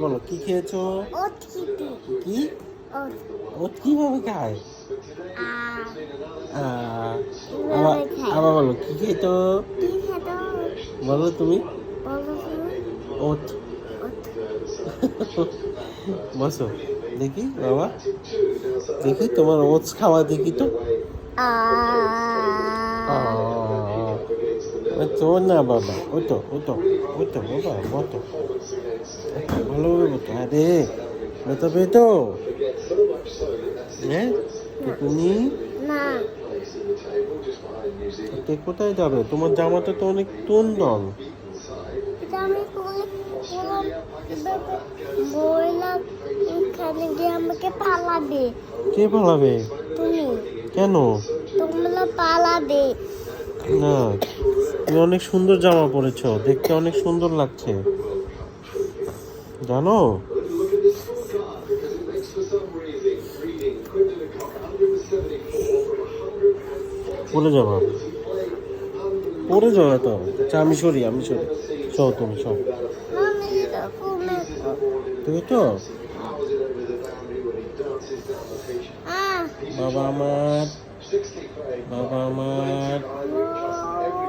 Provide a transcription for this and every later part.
বলো কি খেয়েছো? ওট খেতে। কি ওট। ওট কিভাবে খায়? আবার কিভাবে খায়? আবার বলো কি খেতো? কি খেতো? বলো তুমি। বলো তুমি। ওট। ওট। বসো দেখি বাবা, দেখি তোমার ওটস খাওয়া দেখি তো। তো না বাবা, ওটো ওটো ওটো বাবা বতো, ভালোভাবে বতো। আরে বেতো বেতো, হ্যাঁ তুমি না। কোথায় যাবে? তোমার জামাটা তো অনেক সুন্দর। এটা আমি বললাম এখানে গিয়ে আমাকে পালাবে। কে পালাবে? তুমি। কেন? তোমরা পালাবে। না, তুমি অনেক সুন্দর জামা পরেছো, দেখতে অনেক সুন্দর লাগছে জানো। পরে যাবা, পরে যাবে তো। আচ্ছা আমি সরি, আমি সরি, সব তুমি সব। আমি এরকম তুমি তো আহ বাবা আমার, বাবা আমার,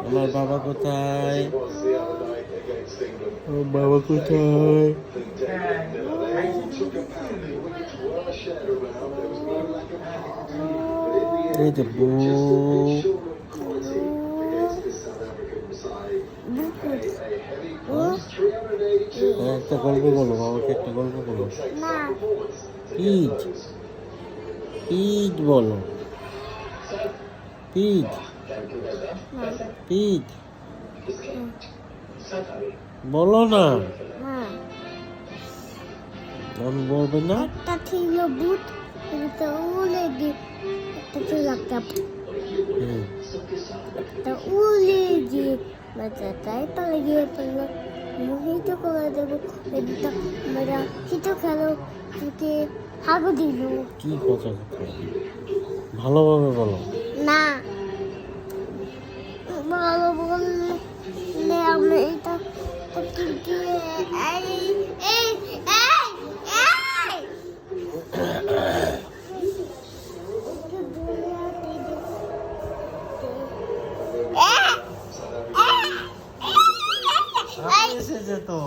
আমার বাবা কোথায়? আমার বাবা কোথায়? এই যে বউ। একটা গল্প বলো বাবাকে, একটা গল্প বলো। না। পিজ, পিজ বলো, পিজ, পিজ বলো না। হ্যাঁ। আমি বলবে না। একটা ছিল ভূত, একটা উড়ে গিয়ে একটা ছিল একটা উড়ে গিয়ে বাচ্চাটাই পালে গিয়ে পড়লো। মোহিত করে দেবো এটা মেয়েরা হিটো খেলো তোকে হাগু দিল। কি কথা কথা, ভালোভাবে বলো। না ভালো বললে আমি এটা এই এই এই এই আপু এসেছে তো,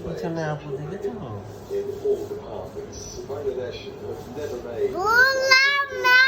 পিছনে আপু দেখেছো? বললাম না।